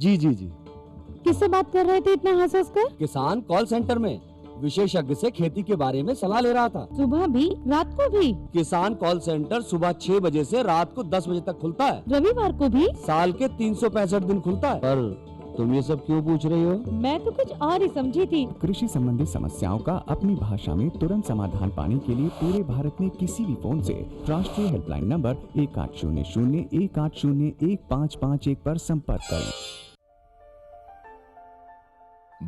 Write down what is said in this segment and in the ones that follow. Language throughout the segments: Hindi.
जी जी जी। किससे बात कर रहे थे इतना हंस हंस कर? किसान कॉल सेंटर में विशेषज्ञ से खेती के बारे में सलाह ले रहा था। सुबह भी रात को भी? किसान कॉल सेंटर सुबह 6 बजे से रात को 10 बजे तक खुलता है। रविवार को भी? साल के 365 दिन खुलता है। पर तुम ये सब क्यों पूछ रही हो? मैं तो कुछ और ही समझी थी। कृषि संबंधी समस्याओं का अपनी भाषा में तुरंत समाधान पाने के लिए पूरे भारत में किसी भी फोन से राष्ट्रीय हेल्पलाइन नंबर 1800-180-1551 पर संपर्क करें।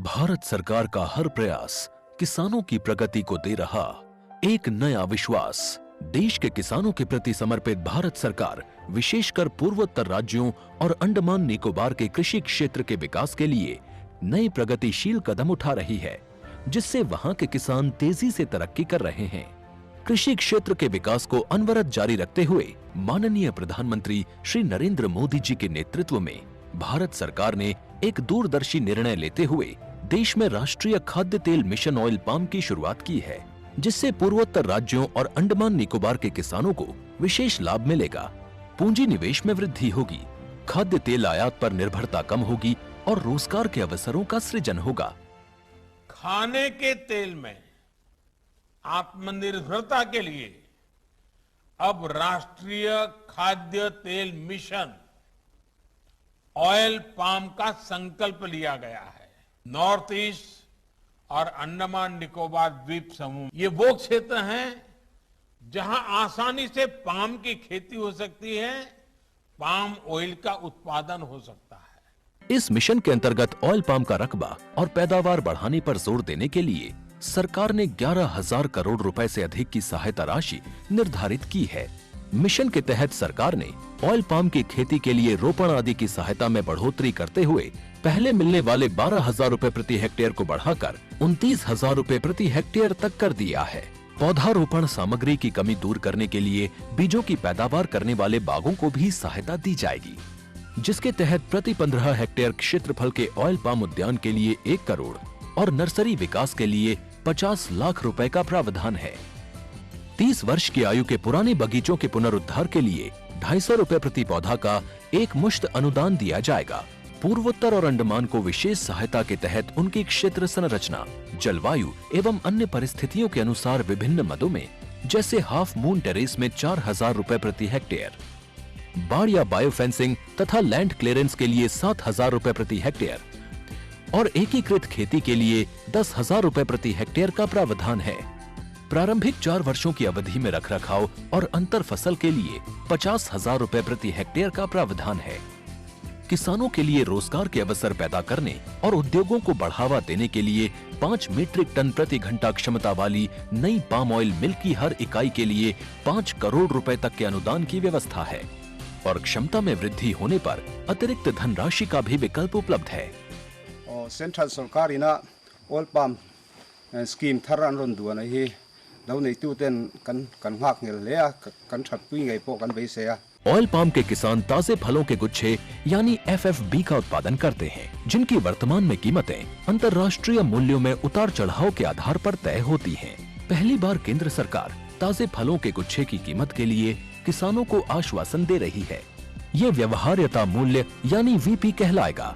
भारत सरकार का हर प्रयास किसानों की प्रगति को दे रहा एक नया विश्वास। देश के किसानों के प्रति समर्पित भारत सरकार विशेषकर पूर्वोत्तर राज्यों और अंडमान निकोबार के कृषि क्षेत्र के विकास के लिए नई प्रगतिशील कदम उठा रही है, जिससे वहां के किसान तेजी से तरक्की कर रहे हैं। कृषि क्षेत्र के विकास को अनवरत जारी रखते हुए माननीय प्रधानमंत्री श्री नरेंद्र मोदी जी के नेतृत्व में भारत सरकार ने एक दूरदर्शी निर्णय लेते हुए देश में राष्ट्रीय खाद्य तेल मिशन ऑयल पाम की शुरुआत की है, जिससे पूर्वोत्तर राज्यों और अंडमान निकोबार के किसानों को विशेष लाभ मिलेगा। पूंजी निवेश में वृद्धि होगी, खाद्य तेल आयात पर निर्भरता कम होगी और रोजगार के अवसरों का सृजन होगा। खाने के तेल में आत्मनिर्भरता के लिए अब राष्ट्रीय खाद्य तेल मिशन ऑयल पाम का संकल्प लिया गया है। नॉर्थ ईस्ट और अंडमान निकोबार द्वीप समूह ये वो क्षेत्र हैं जहां आसानी से पाम की खेती हो सकती है, पाम ऑयल का उत्पादन हो सकता है। इस मिशन के अंतर्गत ऑयल पाम का रकबा और पैदावार बढ़ाने पर जोर देने के लिए सरकार ने 11,000 करोड़ रुपए से अधिक की सहायता राशि निर्धारित की है। मिशन के तहत सरकार ने ऑयल पाम की खेती के लिए रोपण आदि की सहायता में बढ़ोतरी करते हुए पहले मिलने वाले 12,000 रुपए प्रति हेक्टेयर को बढ़ाकर 29,000 रुपए प्रति हेक्टेयर तक कर दिया है। पौधारोपण सामग्री की कमी दूर करने के लिए बीजों की पैदावार करने वाले बागों को भी सहायता दी जाएगी, जिसके तहत प्रति 15 हेक्टेयर क्षेत्रफल के ऑयल पाम उद्यान के लिए 1 करोड़ और नर्सरी विकास के लिए 50 लाख रुपए का प्रावधान है। 30 वर्ष की आयु के पुराने बगीचों के पुनरुद्धार के लिए 250 रुपए प्रति पौधा का एक मुश्त अनुदान दिया जाएगा। पूर्वोत्तर और अंडमान को विशेष सहायता के तहत उनकी क्षेत्र संरचना, जलवायु एवं अन्य परिस्थितियों के अनुसार विभिन्न मदों में, जैसे हाफ मून टेरेस में 4,000 रुपए प्रति हेक्टेयर, बाड़ या बायो फेंसिंग तथा लैंड क्लियरेंस के लिए 7,000 रुपए प्रति हेक्टेयर और एकीकृत खेती के लिए 10,000 रुपए प्रति हेक्टेयर का प्रावधान है। प्रारंभिक 4 वर्षों की अवधि में रखरखाव और अंतर फसल के लिए 50,000 रुपए प्रति हेक्टेयर का प्रावधान है। किसानों के लिए रोजगार के अवसर पैदा करने और उद्योगों को बढ़ावा देने के लिए 5 मीट्रिक टन प्रति घंटा क्षमता वाली नई पाम ऑयल मिल की हर इकाई के लिए 5 करोड़ रुपए तक के अनुदान की व्यवस्था है और क्षमता में वृद्धि होने पर अतिरिक्त धनराशि का भी विकल्प उपलब्ध है। सेंट्रल सरकार ऑयल पाम स्कीम थरन रोंदुआ ही दौने तुतेन कन हाक ले कन छपुई गई पो कन बेसे। ऑयल पाम के किसान ताजे फलों के गुच्छे यानी FFB का उत्पादन करते हैं, जिनकी वर्तमान में कीमतें अंतर्राष्ट्रीय मूल्यों में उतार चढ़ाव के आधार पर तय होती हैं। पहली बार केंद्र सरकार ताजे फलों के गुच्छे की कीमत के लिए किसानों को आश्वासन दे रही है। ये व्यवहार्यता मूल्य यानी VP कहलाएगा,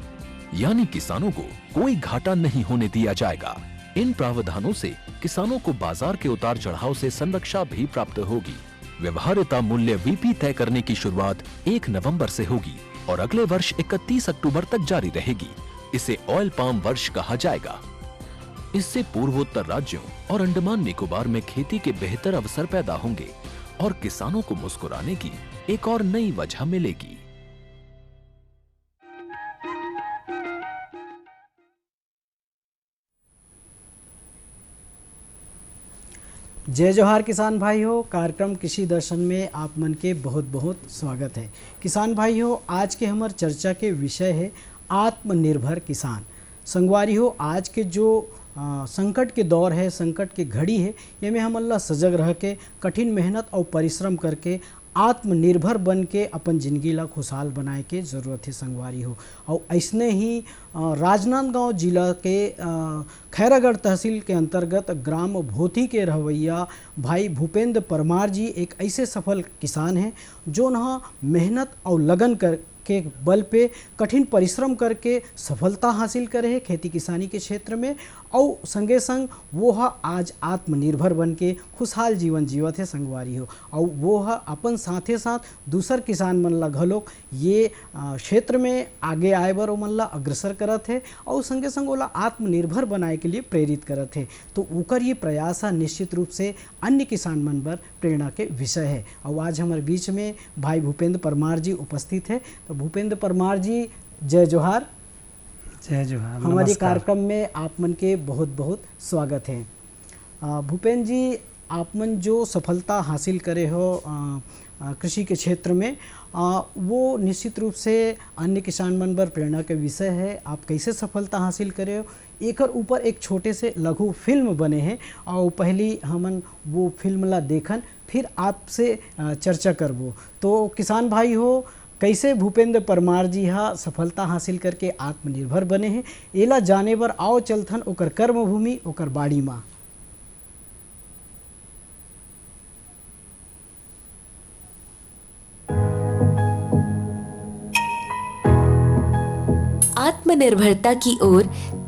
यानी किसानों को कोई घाटा नहीं होने दिया जाएगा। इन प्रावधानों से किसानों को बाजार के उतार चढ़ाव से संरक्षा भी प्राप्त होगी। व्यवहार्यता मूल्य VP तय करने की शुरुआत 1 नवंबर से होगी और अगले वर्ष 31 अक्टूबर तक जारी रहेगी। इसे ऑयल पाम वर्ष कहा जाएगा। इससे पूर्वोत्तर राज्यों और अंडमान निकोबार में खेती के बेहतर अवसर पैदा होंगे और किसानों को मुस्कुराने की एक और नई वजह मिलेगी। जय जोहार किसान भाइयों, कार्यक्रम कृषि दर्शन में आप मन के बहुत बहुत स्वागत है। किसान भाइयों, आज के हमार चर्चा के विषय है आत्मनिर्भर किसान। संगवारी हो, आज के जो संकट के दौर है, संकट के घड़ी है, ये में हमन ला सजग रह के कठिन मेहनत और परिश्रम करके आत्मनिर्भर बन के अपन जिंदगी ला खुशहाल बनाए के ज़रूरत है संगवारी हो। और ऐसने ही राजनांदगांव जिला के खैरागढ़ तहसील के अंतर्गत ग्राम भोथी के रहवैया भाई भूपेंद्र परमार जी एक ऐसे सफल किसान हैं जो न मेहनत और लगन के बल पे कठिन परिश्रम करके सफलता हासिल करे है खेती किसानी के क्षेत्र में, और संगे संग वो आज आत्मनिर्भर बन के खुशहाल जीवन जीवत है संगवारी हो, और वो अपन साथे साथ दूसर किसान मन ला घलोक ये क्षेत्र में आगे आए बर ओमन ला अग्रसर करत है, और संगे संग ओला आत्मनिर्भर बनाए के लिए प्रेरित करत है। तो ओकर ये प्रयास निश्चित रूप से अन्य किसान मन बर प्रेरणा के विषय है। और आज हमारे बीच में भाई भूपेंद्र परमार जी उपस्थित है। तो भूपेंद्र परमार जी, जय जोहार। जय जोहार। हमारे कार्यक्रम में आप मन के बहुत बहुत स्वागत है। भूपेंद्र जी, आप मन जो सफलता हासिल करे हो कृषि के क्षेत्र में, वो निश्चित रूप से अन्य किसान मन पर प्रेरणा के विषय है। आप कैसे सफलता हासिल करे हो, एकर ऊपर एक छोटे से लघु फिल्म बने हैं, और पहली हमन वो फिल्म ला देखन फिर आपसे चर्चा करबो। तो किसान भाई हो, कैसे भूपेंद्र परमार जी सफलता हासिल करके आत्मनिर्भर बने हैं, एला जाने बर आओ चलथन ओकर कर्मभूमि, ओकर बाड़ी माँ। आत्मनिर्भरता की ओर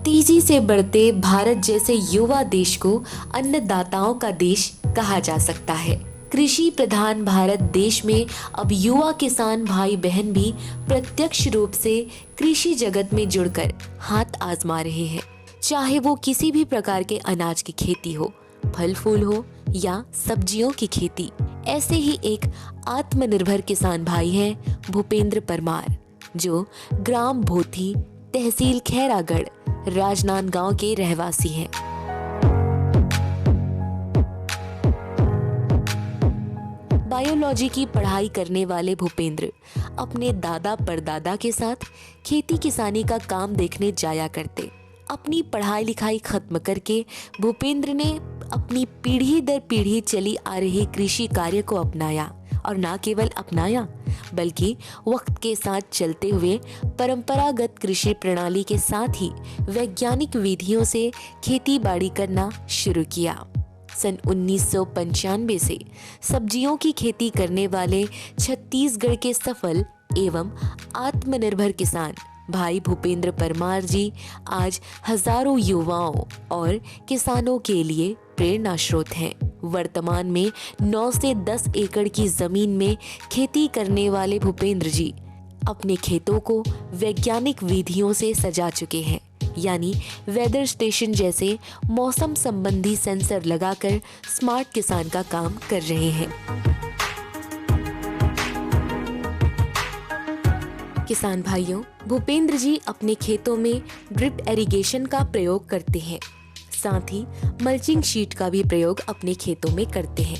तेजी से बढ़ते भारत जैसे युवा देश को अन्नदाताओं का देश कहा जा सकता है। कृषि प्रधान भारत देश में अब युवा किसान भाई बहन भी प्रत्यक्ष रूप से कृषि जगत में जुड़कर हाथ आजमा रहे हैं। चाहे वो किसी भी प्रकार के अनाज की खेती हो, फल फूल हो या सब्जियों की खेती। ऐसे ही एक आत्मनिर्भर किसान भाई हैं भूपेंद्र परमार, जो ग्राम भोथी, तहसील खैरागढ़, राजनांदगांव के रहवासी हैं। बायोलॉजी की पढ़ाई करने वाले भूपेंद्र अपने दादा परदादा के साथ खेती किसानी का काम देखने जाया करते। अपनी पढ़ाई लिखाई खत्म करके भूपेंद्र ने अपनी पीढ़ी दर पीढ़ी चली आ रही कृषि कार्य को अपनाया, और न केवल अपनाया बल्कि वक्त के साथ चलते हुए परंपरागत कृषि प्रणाली के साथ ही वैज्ञानिक विधियों से खेती बाड़ी करना शुरू किया। सन 1995 से सब्जियों की खेती करने वाले छत्तीसगढ़ के सफल एवं आत्मनिर्भर किसान भाई भूपेंद्र परमार जी आज हजारों युवाओं और किसानों के लिए प्रेरणा स्रोत हैं। वर्तमान में 9 से 10 एकड़ की जमीन में खेती करने वाले भूपेंद्र जी अपने खेतों को वैज्ञानिक विधियों से सजा चुके हैं, यानी वेदर स्टेशन जैसे मौसम संबंधी सेंसर लगाकर स्मार्ट किसान का काम कर रहे हैं। किसान भाइयों, भूपेंद्र जी अपने खेतों में ड्रिप इरिगेशन का प्रयोग करते हैं, साथ ही मल्चिंग शीट का भी प्रयोग अपने खेतों में करते हैं।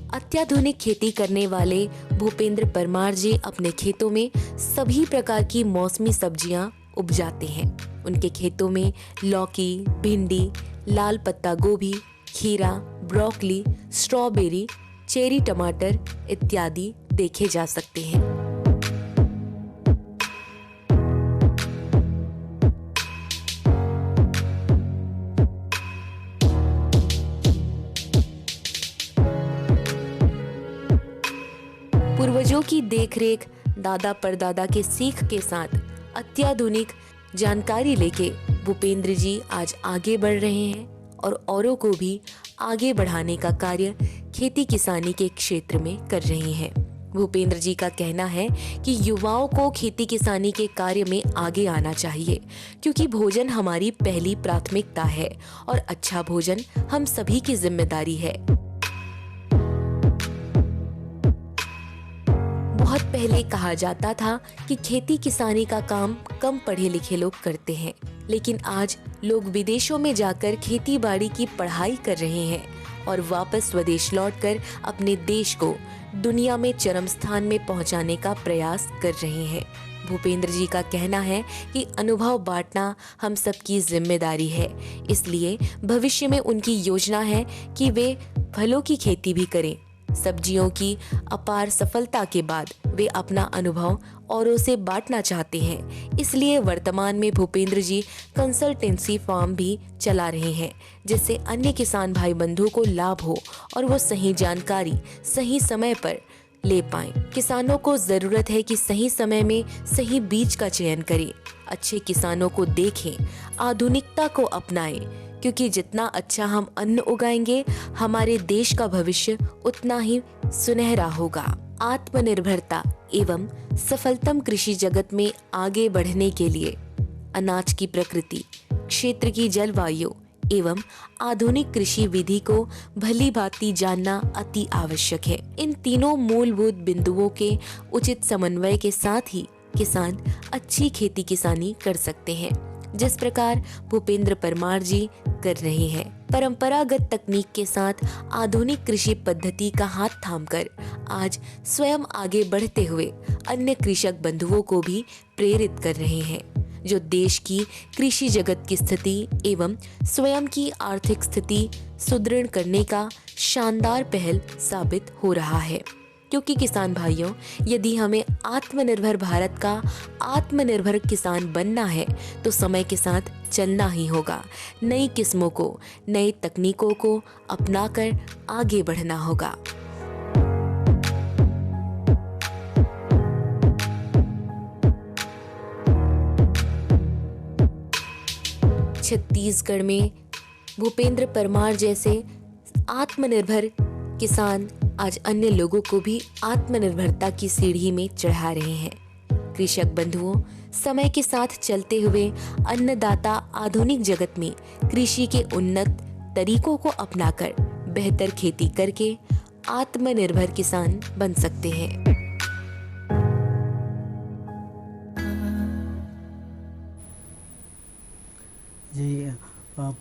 अत्याधुनिक खेती करने वाले भूपेंद्र परमार जी अपने खेतों में सभी प्रकार की मौसमी सब्जियां उपजाते हैं। उनके खेतों में लौकी, भिंडी, लाल पत्ता गोभी, खीरा, ब्रोकली, स्ट्रॉबेरी, चेरी टमाटर इत्यादि देखे जा सकते हैं। पूर्वजों की देखरेख, दादा परदादा के सीख के साथ अत्याधुनिक जानकारी लेके भूपेंद्र जी आज आगे बढ़ रहे हैं और औरों को भी आगे बढ़ाने का कार्य खेती किसानी के क्षेत्र में कर रहे हैं। भूपेंद्र जी का कहना है कि युवाओं को खेती किसानी के कार्य में आगे आना चाहिए, क्योंकि भोजन हमारी पहली प्राथमिकता है और अच्छा भोजन हम सभी की जिम्मेदारी है। बहुत पहले कहा जाता था कि खेती किसानी का काम कम पढ़े लिखे लोग करते हैं, लेकिन आज लोग विदेशों में जाकर खेती बाड़ी की पढ़ाई कर रहे हैं और वापस स्वदेश लौटकर अपने देश को दुनिया में चरम स्थान में पहुंचाने का प्रयास कर रहे हैं। भूपेंद्र जी का कहना है कि अनुभव बांटना हम सबकी जिम्मेदारी है, इसलिए भविष्य में उनकी योजना है कि वे फलों की खेती भी करें। सब्जियों की अपार सफलता के बाद वे अपना अनुभव औरों से बांटना चाहते हैं, इसलिए वर्तमान में भूपेंद्र जी कंसल्टेंसी फर्म भी चला रहे हैं, जिससे अन्य किसान भाई बंधु को लाभ हो और वो सही जानकारी सही समय पर ले पाएं। किसानों को जरूरत है कि सही समय में सही बीज का चयन करें, अच्छे किसानों को देखें, आधुनिकता को अपनाएं, क्योंकि जितना अच्छा हम अन्न उगाएंगे हमारे देश का भविष्य उतना ही सुनहरा होगा। आत्मनिर्भरता एवं सफलतम कृषि जगत में आगे बढ़ने के लिए अनाज की प्रकृति, क्षेत्र की जलवायु एवं आधुनिक कृषि विधि को भली भांति जानना अति आवश्यक है। इन तीनों मूलभूत बिंदुओं के उचित समन्वय के साथ ही किसान अच्छी खेती किसानी कर सकते हैं, जिस प्रकार भूपेंद्र परमार जी कर रहे हैं। परंपरागत तकनीक के साथ आधुनिक कृषि पद्धति का हाथ थामकर आज स्वयं आगे बढ़ते हुए अन्य कृषक बंधुओं को भी प्रेरित कर रहे हैं, जो देश की कृषि जगत की स्थिति एवं स्वयं की आर्थिक स्थिति सुदृढ़ करने का शानदार पहल साबित हो रहा है। क्योंकि किसान भाइयों, यदि हमें आत्मनिर्भर भारत का आत्मनिर्भर किसान बनना है तो समय के साथ चलना ही होगा। नई किस्मों को, नई तकनीकों को अपनाकर आगे बढ़ना होगा। छत्तीसगढ़ में भूपेंद्र परमार जैसे आत्मनिर्भर किसान आज अन्य लोगों को भी आत्मनिर्भरता की सीढ़ी में चढ़ा रहे हैं। कृषक बंधुओं, समय के साथ चलते हुए अन्नदाता आधुनिक जगत में कृषि के उन्नत तरीकों को अपनाकर बेहतर खेती करके आत्मनिर्भर किसान बन सकते हैं। जी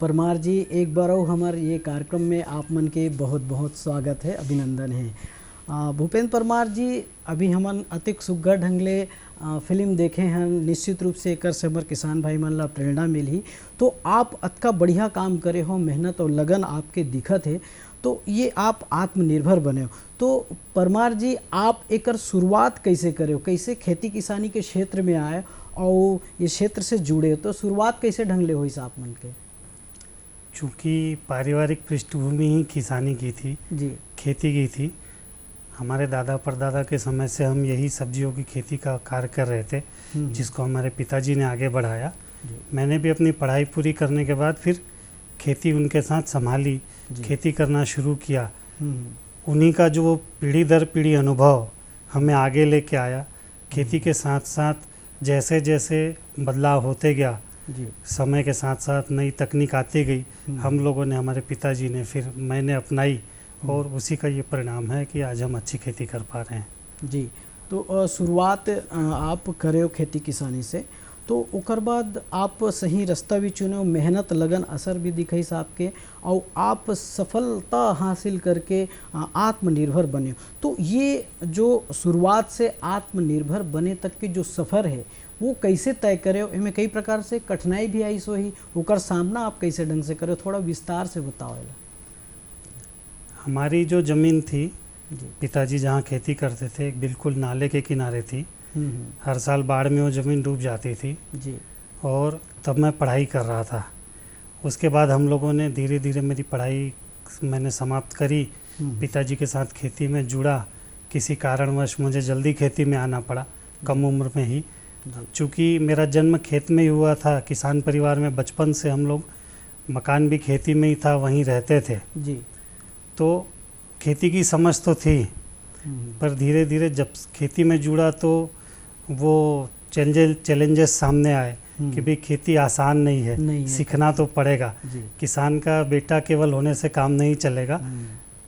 परमार जी, एक बार और हमारे ये कार्यक्रम में आप मन के बहुत बहुत स्वागत है, अभिनंदन है। भूपेंद्र परमार जी, अभी हमन अतिक सुग्घर ढंग ले फिल्म देखे हैं, निश्चित रूप से एक से हमर किसान भाई मन ला प्रेरणा मिली। तो आप अतका बढ़िया काम करे हो, मेहनत और लगन आपके दिखत है, तो ये आप आत्मनिर्भर बने हो। तो परमार जी, आप एक शुरुआत कैसे करे हो, कैसे खेती किसानी के क्षेत्र में आए और ये क्षेत्र से जुड़े, तो शुरुआत कैसे ढंग ले हुई आप मन के? चूँकि पारिवारिक पृष्ठभूमि ही किसानी की थी जी, खेती की थी। हमारे दादा परदादा के समय से हम यही सब्जियों की खेती का कार्य कर रहे थे, जिसको हमारे पिताजी ने आगे बढ़ाया। मैंने भी अपनी पढ़ाई पूरी करने के बाद फिर खेती उनके साथ संभाली, खेती करना शुरू किया। उन्हीं का जो पीढ़ी दर पीढ़ी अनुभव हमें आगे लेके आया। खेती के साथ साथ जैसे जैसे बदलाव होते गया, समय के साथ साथ नई तकनीक आती गई, हम लोगों ने, हमारे पिताजी ने, फिर मैंने अपनाई और उसी का ये परिणाम है कि आज हम अच्छी खेती कर पा रहे हैं। जी, तो शुरुआत आप करे हो खेती किसानी से, तो उकर बाद आप सही रास्ता भी चुने हो, मेहनत लगन असर भी दिखाई आपके, और आप सफलता हासिल करके आत्मनिर्भर बने हो। तो ये जो शुरुआत से आत्मनिर्भर बने तक के जो सफ़र है वो कैसे तय करे हो? इनमें कई प्रकार से कठिनाई भी आई सो ही, उकर सामना आप कैसे ढंग से करे हो, थोड़ा विस्तार से बताओ। हमारी जो ज़मीन थी, पिताजी जहाँ खेती करते थे, बिल्कुल नाले के किनारे थी। हर साल बाढ़ में वो ज़मीन डूब जाती थी जी। और तब मैं पढ़ाई कर रहा था। उसके बाद हम लोगों ने धीरे धीरे, मेरी पढ़ाई मैंने समाप्त करी, पिताजी के साथ खेती में जुड़ा। किसी कारणवश मुझे जल्दी खेती में आना पड़ा, कम उम्र में ही। चूँकि मेरा जन्म खेत में ही हुआ था, किसान परिवार में बचपन से हम लोग, मकान भी खेती में ही था, वहीं रहते थे जी। तो खेती की समझ तो थी, पर धीरे धीरे जब खेती में जुड़ा तो वो चैलेंजेस सामने आए कि भाई खेती आसान नहीं है, सीखना तो पड़ेगा। किसान का बेटा केवल होने से काम नहीं चलेगा।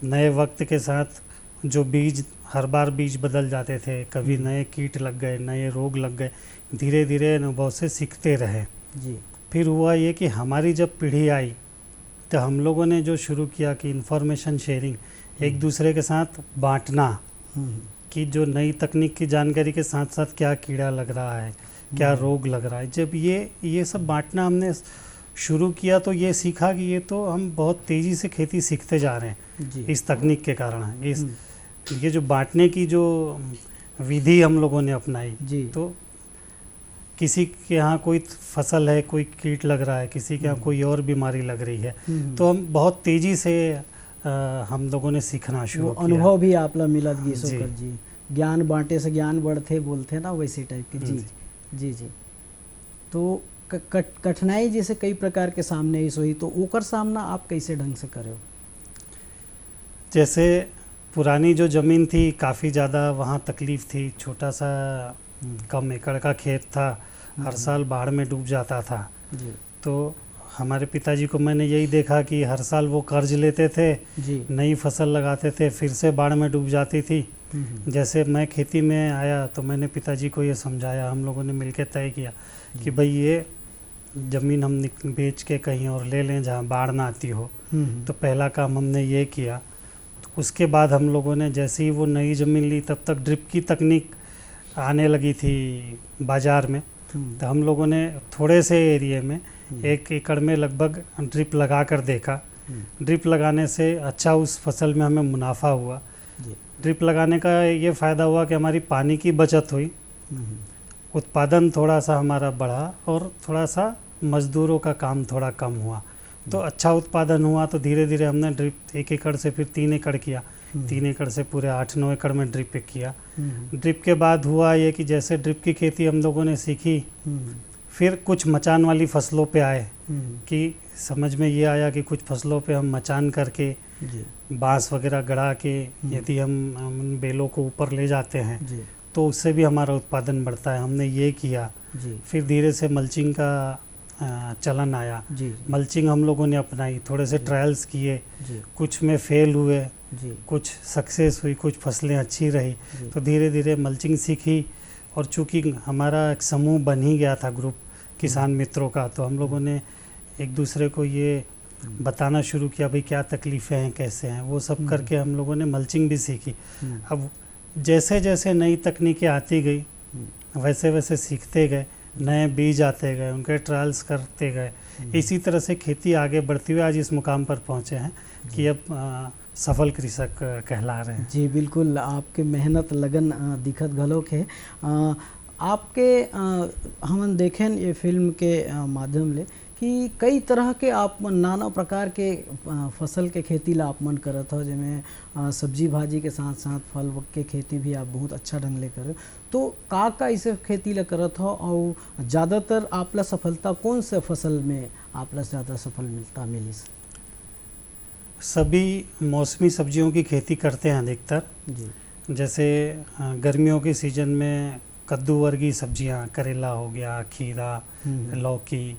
नए वक्त के साथ जो बीज, हर बार बीज बदल जाते थे, कभी नए कीट लग गए, नए रोग लग गए, धीरे धीरे अनुभव से सीखते रहे जी। फिर हुआ ये कि हमारी जब पीढ़ी आई तो हम लोगों ने जो शुरू किया कि इन्फॉर्मेशन शेयरिंग, एक दूसरे के साथ बांटना, कि जो नई तकनीक की जानकारी के साथ साथ क्या कीड़ा लग रहा है, क्या रोग लग रहा है। जब ये सब बांटना हमने शुरू किया तो ये सीखा कि ये तो हम बहुत तेज़ी से खेती सीखते जा रहे हैं इस तकनीक के कारण। ये जो बांटने की जो विधि हम लोगों ने अपनाई, तो किसी के यहाँ कोई फसल है, कोई कीट लग रहा है, किसी के यहाँ कोई और बीमारी लग रही है, तो हम बहुत तेज़ी से हम लोगों ने सीखना शुरू वो किया। अनुभव भी आपला मिलत गी जी। सोकर जी, ज्ञान बांटे से ज्ञान बढ़ते बोलते ना, वैसे टाइप के। जी जी जी। तो कठिनाई जैसे कई प्रकार के सामने ही सोई, तो ओकर सामना आप कैसे ढंग से करे हो? जैसे पुरानी जो ज़मीन थी काफ़ी ज़्यादा वहाँ तकलीफ़ थी, छोटा सा कम एकड़ का खेत था, हर साल बाढ़ में डूब जाता था। जी तो हमारे पिताजी को मैंने यही देखा कि हर साल वो कर्ज लेते थे, जी। नई फसल लगाते थे, फिर से बाढ़ में डूब जाती थी। जैसे मैं खेती में आया तो मैंने पिताजी को ये समझाया, हम लोगों ने मिलकर तय किया कि भाई ये ज़मीन हम बेच के कहीं और ले लें जहाँ बाढ़ ना आती हो। तो पहला काम हमने ये किया। तो उसके बाद हम लोगों ने जैसे ही वो नई ज़मीन ली तब तक ड्रिप की तकनीक आने लगी थी बाज़ार में। तो हम लोगों ने थोड़े से एरिया में 1 एकड़ में लगभग ड्रिप लगा कर देखा। ड्रिप लगाने से अच्छा उस फसल में हमें मुनाफा हुआ। ड्रिप लगाने का ये फ़ायदा हुआ कि हमारी पानी की बचत हुई, उत्पादन थोड़ा सा हमारा बढ़ा और थोड़ा सा मज़दूरों का काम थोड़ा कम हुआ। तो अच्छा उत्पादन हुआ। तो धीरे धीरे हमने ड्रिप 1 एकड़ से फिर 3 एकड़ किया, 3 एकड़ से पूरे 8-9 एकड़ में ड्रिप किया। ड्रिप के बाद हुआ ये कि जैसे ड्रिप की खेती हम लोगों ने सीखी, फिर कुछ मचान वाली फसलों पे आए कि समझ में ये आया कि कुछ फसलों पे हम मचान करके बांस वगैरह गड़ा के यदि हम उन बेलों को ऊपर ले जाते हैं तो उससे भी हमारा उत्पादन बढ़ता है। हमने ये किया। फिर धीरे से मल्चिंग का चलन आया। मल्चिंग हम लोगों ने अपनाई, थोड़े से ट्रायल्स किए, कुछ में फेल हुए, कुछ सक्सेस हुई, कुछ फसलें अच्छी रही। तो धीरे धीरे मल्चिंग सीखी। और चूँकि हमारा एक समूह बन ही गया था, ग्रुप किसान मित्रों का, तो हम लोगों ने एक दूसरे को ये बताना शुरू किया भाई क्या तकलीफ़ें हैं, कैसे हैं। वो सब करके हम लोगों ने मल्चिंग भी सीखी। अब जैसे जैसे नई तकनीकें आती गई वैसे वैसे सीखते गए, नए बीज आते गए, उनके ट्रायल्स करते गए। इसी तरह से खेती आगे बढ़ती हुई आज इस मुकाम पर पहुँचे हैं कि अब सफल कृषक कहला रहे हैं। जी बिल्कुल, आपके मेहनत लगन दिखत घलोक है। आपके हम देखें ये फिल्म के माध्यम ले कि कई तरह के आप नाना प्रकार के फसल के खेती ला आप मन करत हो, जिसमें सब्जी भाजी के साथ साथ फल के खेती भी आप बहुत अच्छा ढंग ले करे। तो का इसे खेती ला करत हो और ज़्यादातर आपला सफलता कौन से फसल में आपला ज़्यादा सफल मिलिस? सभी मौसमी सब्जियों की खेती करते हैं अधिकतर। जैसे गर्मियों के सीजन में कद्दू वर्गीय सब्जियां, करेला हो गया, खीरा, लौकी।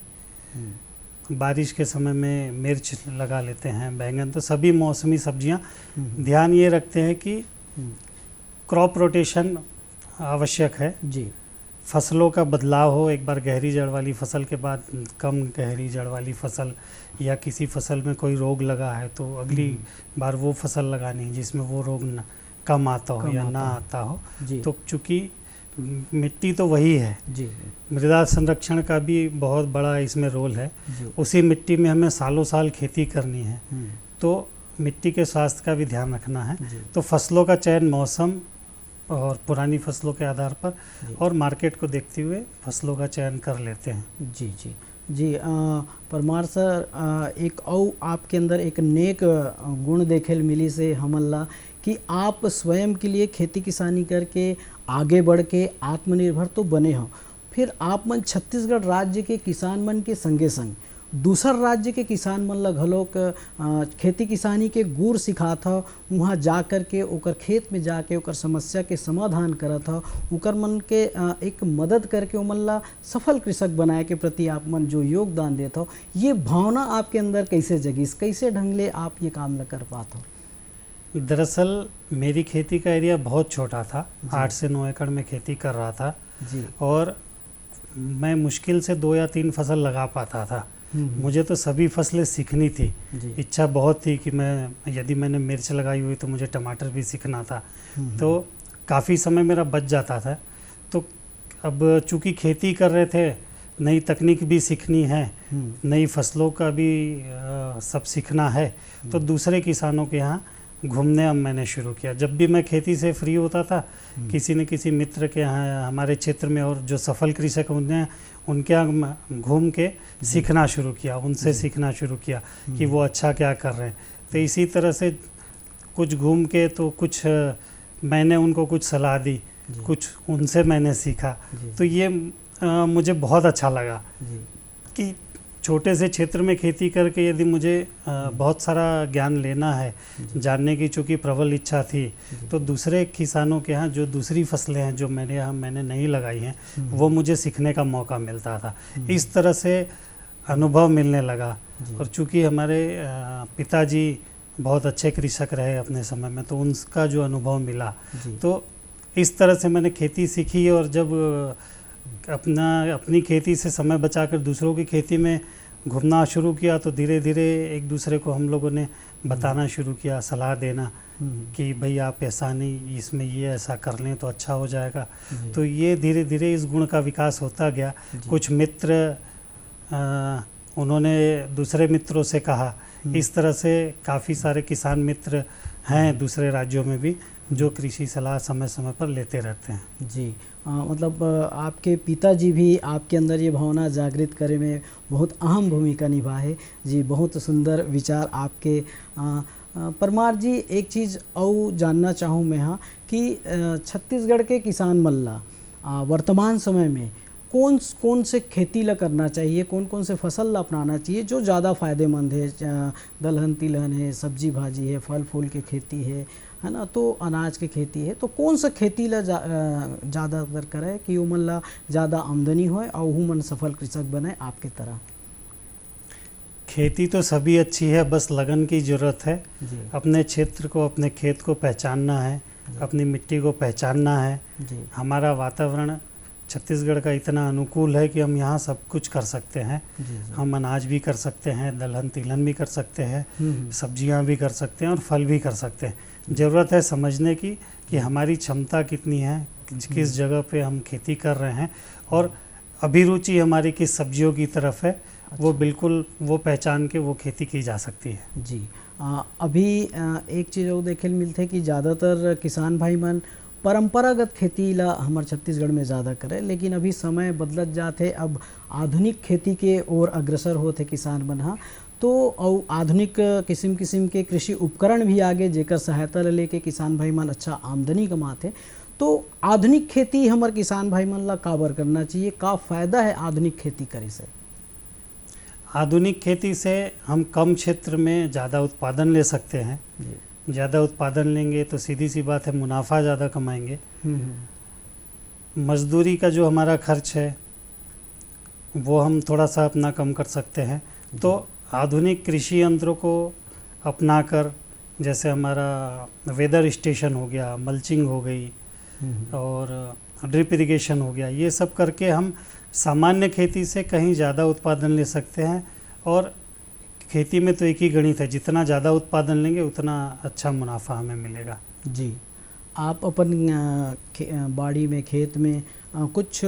बारिश के समय में मिर्च लगा लेते हैं, बैंगन। तो सभी मौसमी सब्जियां ध्यान ये रखते हैं कि क्रॉप रोटेशन आवश्यक है। फसलों का बदलाव हो, एक बार गहरी जड़ वाली फसल के बाद कम गहरी जड़ वाली फसल, या किसी फसल में कोई रोग लगा है तो अगली बार वो फसल लगानी जिसमें वो रोग कम आता हो या ना आता हो। तो चूँकि मिट्टी तो वही है, मृदा संरक्षण का भी बहुत बड़ा इसमें रोल है। उसी मिट्टी में हमें सालों साल खेती करनी है, तो मिट्टी के स्वास्थ्य का भी ध्यान रखना है। तो फसलों का चयन मौसम और पुरानी फसलों के आधार पर और मार्केट को देखते हुए फसलों का चयन कर लेते हैं। जी परमार सर, एक और आपके अंदर एक नेक गुण देखे मिली से हमला कि आप स्वयं के लिए खेती किसानी करके आगे बढ़ के आत्मनिर्भर तो बने हो, फिर आप मन छत्तीसगढ़ राज्य के किसान मन के संगे संग दूसर राज्य के किसान मन ला घलोक खेती किसानी के गुर सिखात हो, वहाँ जा कर के ओकर खेत में जाके ओकर समस्या के समाधान करत हो, ओकर मन के एक मदद करके उमन ला सफल कृषक बनाए के प्रति आप मन जो योगदान देत हो, ये भावना आपके अंदर कैसे जगीस, कैसे ढंग ले आप ये काम न कर पाते हो? दरअसल मेरी खेती का एरिया बहुत छोटा था, 8 से 9 एकड़ में खेती कर रहा था और मैं मुश्किल से 2 या 3 फसल लगा पाता था। मुझे तो सभी फसलें सीखनी थी, इच्छा बहुत थी कि मैं यदि मैंने मिर्च लगाई हुई तो मुझे टमाटर भी सीखना था। तो काफ़ी समय मेरा बच जाता था। तो अब चूँकि खेती कर रहे थे, नई तकनीक भी सीखनी है, नई फसलों का भी सब सीखना है, तो दूसरे किसानों के यहाँ घूमने अब मैंने शुरू किया। जब भी मैं खेती से फ्री होता था, किसी न किसी मित्र के यहाँ हमारे क्षेत्र में और जो सफल कृषक उनके यहाँ घूम के सीखना शुरू किया, उनसे सीखना शुरू किया कि वो अच्छा क्या कर रहे हैं। तो इसी तरह से कुछ घूम के तो कुछ मैंने उनको कुछ सलाह दी, कुछ उनसे मैंने सीखा। तो ये मुझे बहुत अच्छा लगा कि छोटे से क्षेत्र में खेती करके यदि मुझे बहुत सारा ज्ञान लेना है, जानने की चूँकि प्रबल इच्छा थी, तो दूसरे किसानों के यहाँ जो दूसरी फसलें हैं जो मेरे यहाँ मैंने नहीं लगाई हैं, वो मुझे सीखने का मौका मिलता था। इस तरह से अनुभव मिलने लगा। और चूँकि हमारे पिताजी बहुत अच्छे कृषक रहे अपने समय में, तो उनका जो अनुभव मिला, तो इस तरह से मैंने खेती सीखी। और जब अपनी खेती से समय बचाकर दूसरों की खेती में घुसना शुरू किया, तो धीरे धीरे एक दूसरे को हम लोगों ने बताना शुरू किया, सलाह देना कि भाई आप ऐसा नहीं, इसमें ये ऐसा कर लें तो अच्छा हो जाएगा। तो ये धीरे धीरे इस गुण का विकास होता गया। कुछ मित्र उन्होंने दूसरे मित्रों से कहा, इस तरह से काफ़ी सारे किसान मित्र हैं दूसरे राज्यों में भी जो कृषि सलाह समय समय पर लेते रहते हैं। जी, मतलब आपके पिताजी भी आपके अंदर ये भावना जागृत करे में बहुत अहम भूमिका निभाए। जी, बहुत सुंदर विचार आपके। परमार जी, एक चीज़ और जानना चाहूँ मैं हाँ कि छत्तीसगढ़ के किसान मल्ला वर्तमान समय में कौन से खेती ला करना चाहिए, कौन से फसल ला अपनाना चाहिए जो ज़्यादा फ़ायदेमंद है? दलहन तिलहन है, सब्जी भाजी है, फल फूल की खेती है ना, तो अनाज की खेती है, तो कौन सा खेती ला ज़्यादातर करे कि वो मन ला ज़्यादा आमदनी होए और वो मन सफल कृषक बने आपके तरह? खेती तो सभी अच्छी है, बस लगन की ज़रूरत है। अपने क्षेत्र को, अपने खेत को पहचानना है, अपनी मिट्टी को पहचानना है। हमारा वातावरण छत्तीसगढ़ का इतना अनुकूल है कि हम यहाँ सब कुछ कर सकते हैं। हम अनाज भी कर सकते हैं, दलहन तिलहन भी कर सकते हैं, सब्जियाँ भी कर सकते हैं और फल भी कर सकते हैं। ज़रूरत है समझने की कि हमारी क्षमता कितनी है, किस जगह पे हम खेती कर रहे हैं और अभिरुचि हमारी किस सब्जियों की तरफ है। वो बिल्कुल वो पहचान के वो खेती की जा सकती है। जी, अभी एक चीज़ वो देखे मिलते कि ज़्यादातर किसान भाई मन परंपरागत खेती ला हमारे छत्तीसगढ़ में ज़्यादा करे, लेकिन अभी समय बदलत जाते, अब आधुनिक खेती के ओर अग्रसर होते किसान मन हाँ। तो और आधुनिक किस्म के कृषि उपकरण भी आगे जेकर सहायता लेके किसान भाई मन अच्छा आमदनी कमाते। तो आधुनिक खेती हमारे किसान भाई मन ला काबर करना चाहिए, का फ़ायदा है आधुनिक खेती करे से? आधुनिक खेती से हम कम क्षेत्र में ज़्यादा उत्पादन ले सकते हैं। ज़्यादा उत्पादन लेंगे तो सीधी सी बात है मुनाफा ज़्यादा कमाएंगे। मजदूरी का जो हमारा खर्च है वो हम थोड़ा सा अपना कम कर सकते हैं। तो आधुनिक कृषि यंत्रों को अपनाकर, जैसे हमारा वेदर स्टेशन हो गया, मल्चिंग हो गई और ड्रिप इरिगेशन हो गया, ये सब करके हम सामान्य खेती से कहीं ज़्यादा उत्पादन ले सकते हैं। और खेती में तो एक ही गणित है, जितना ज़्यादा उत्पादन लेंगे उतना अच्छा मुनाफा हमें मिलेगा। जी, आप अपन बाड़ी में, खेत में कुछ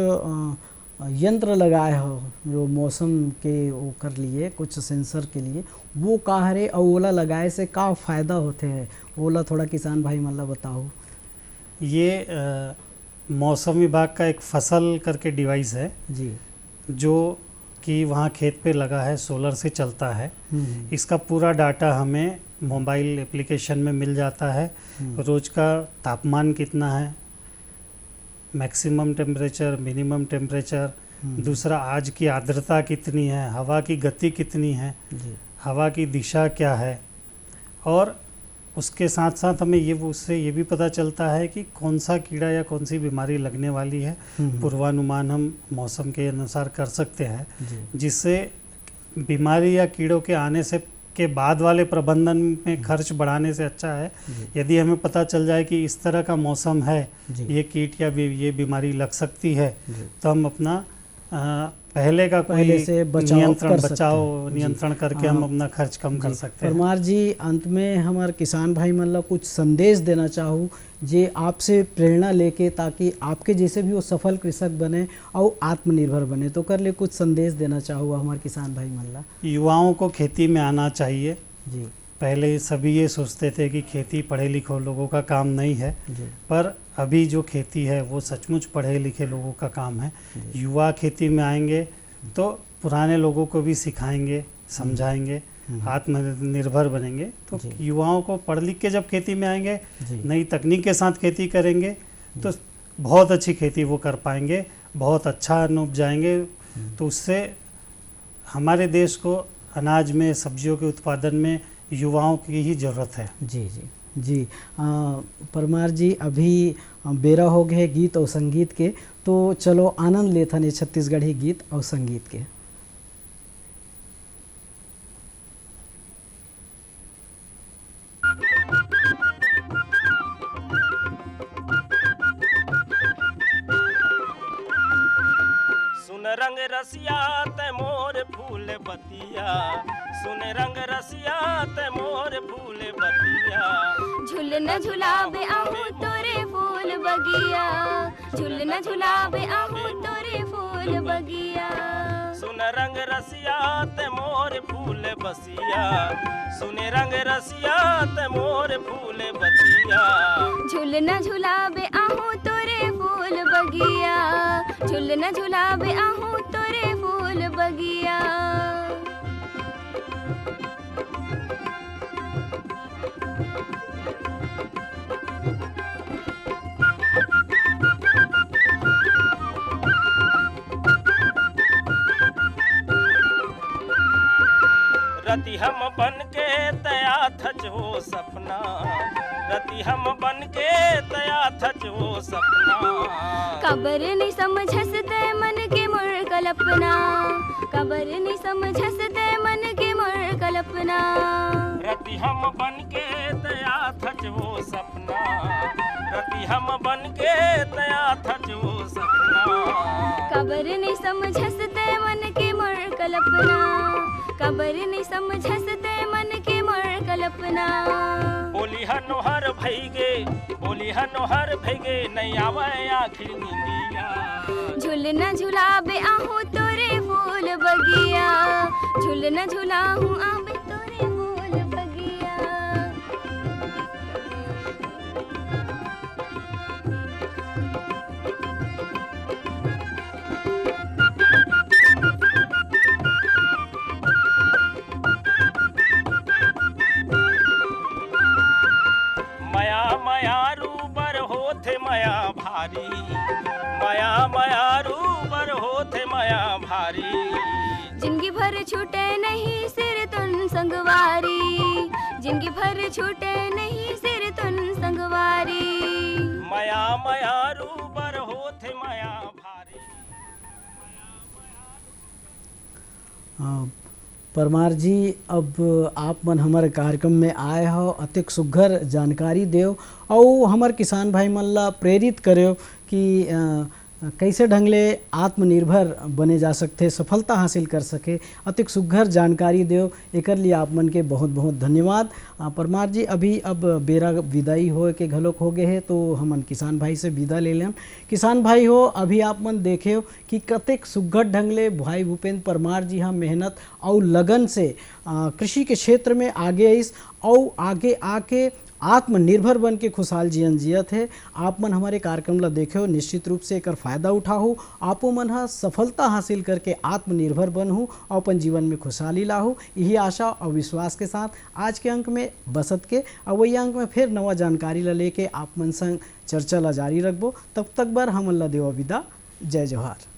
यंत्र लगाए हो जो मौसम के वो कर लिए, कुछ सेंसर के लिए, वो का हरे और ओला लगाए से का फ़ायदा होते हैं, ओला थोड़ा किसान भाई मतलब बताओ। ये मौसम विभाग का एक फसल करके डिवाइस है जी, जो कि वहाँ खेत पे लगा है, सोलर से चलता है। इसका पूरा डाटा हमें मोबाइल एप्लीकेशन में मिल जाता है। रोज़ का तापमान कितना है, मैक्सिमम टेम्परेचर, मिनिमम टेम्परेचर, दूसरा आज की आर्द्रता कितनी है, हवा की गति कितनी है, हवा की दिशा क्या है, और उसके साथ साथ हमें उससे ये भी पता चलता है कि कौन सा कीड़ा या कौन सी बीमारी लगने वाली है। पूर्वानुमान हम मौसम के अनुसार कर सकते हैं, जिससे बीमारी या कीड़ों के आने से के बाद वाले प्रबंधन में खर्च बढ़ाने से अच्छा है यदि हमें पता चल जाए कि इस तरह का मौसम है, ये कीट या ये बीमारी लग सकती है, तो हम अपना पहले का कोई से नियंत्रण करके हम अपना खर्च कम कर सकते हैं। परमार जी, अंत में हमारे किसान भाई मन ला कुछ संदेश देना चाहूँ जे आपसे प्रेरणा लेके, ताकि आपके जैसे भी वो सफल कृषक बने और आत्मनिर्भर बने, तो कर ले कुछ संदेश देना चाहूँ हमारे किसान भाई मन ला। युवाओं को खेती में आना चाहिए जी। पहले सभी ये सोचते थे कि खेती पढ़े लिखे लोगों का काम नहीं है, पर अभी जो खेती है वो सचमुच पढ़े लिखे लोगों का काम है। युवा खेती में आएंगे तो पुराने लोगों को भी सिखाएंगे, समझाएंगे आत्मनिर्भर बनेंगे तो जी। युवाओं को पढ़ लिख के जब खेती में आएंगे, जी। नई तकनीक के साथ खेती करेंगे तो बहुत अच्छी खेती वो कर पाएंगे, बहुत अच्छा अन्न उपजाएंगे। तो उससे हमारे देश को अनाज में, सब्जियों के उत्पादन में युवाओं की ही ज़रूरत है। जी जी जी। परमार जी, अभी बेरा हो गए गीत और संगीत के, तो चलो आनंद लेथन ये छत्तीसगढ़ी गीत और संगीत के। सुन रंग रसिया ते मोर फूल बतिया, सुन रंग रसिया ते मोर फूल बतिया। झुलन झुलावे आहू तोरे फूल बगिया, झुलन झुलावे आहू तोरे फूल बगिया। सुन रंग रसिया ते मोर फूल बसिया, सुन रंग रसिया ते मोर फूल बतिया। झुलन झुलावे आहू तोरे फूल बगिया, झुलन झुलावे आहू तोरे फूल बगिया। रति हम बन के तया थच हो सपना, रति हम बन के तया थच हो सपना। कबर नहीं समझस ते मन के मोर कल्पना, कबर नहीं समझस ते मन के मोर कल्पना। रति हम बन के तया थच हो सपना, रति हम बन के तया थच हो सपना। कबर नहीं समझस ते मन के मोर कल्पना, कबर नहीं समझस ते मन के मोर कल्पना। बोली हनोहर भैगे, बोली हनोहर भैगे, नहीं आवे आखिर नींदिया। झुलना झुलावे आहू तोरे फूल बगिया, झुलना झुलाहू आवे तोरे फूल बगिया। माया माया रूबर होथे माया भारी, माया माया रूबर होथे माया भारी। जिंदगी भर छूटे नहीं सिर तुन संगवारी, जिंदगी भर छूटे नहीं सिर तुन संगवारी। माया माया रूबर होथे माया भारी। परमार जी, अब आप मन हमारे कार्यक्रम में आए हो, अतिक सुघर जानकारी देव और हमारे किसान भाई मन ला प्रेरित करो कि कैसे ढंग ले आत्मनिर्भर बने जा सकते, सफलता हासिल कर सके। अतिक सुघर जानकारी देव, एकर लिए आप मन के बहुत बहुत धन्यवाद। परमार जी, अभी अब बेरा विदाई हो के घलोक हो गए है, तो हमन किसान भाई से विदा ले लें। किसान भाई हो, अभी आप मन देखे हो कि कतेक सुघर ढंग ले भाई भूपेंद्र परमार जी हाँ मेहनत और लगन से कृषि के क्षेत्र में आगे आइस और आगे आके आत्मनिर्भर बन के खुशहाल जीवन जियत है। आप मन हमारे कार्यक्रम ला देखे, निश्चित रूप से एकर फायदा उठाओ, आपो मन हा सफलता हासिल करके आत्मनिर्भर बनहु और अपन जीवन में खुशहाली लाहू। यही आशा और विश्वास के साथ आज के अंक में बसत के और वही अंक में फिर नवा जानकारी ला लेके आप मन संग चर्चा ला जारी रखबो। तब तक बर हमन ला देवा विदा। जय जोहार।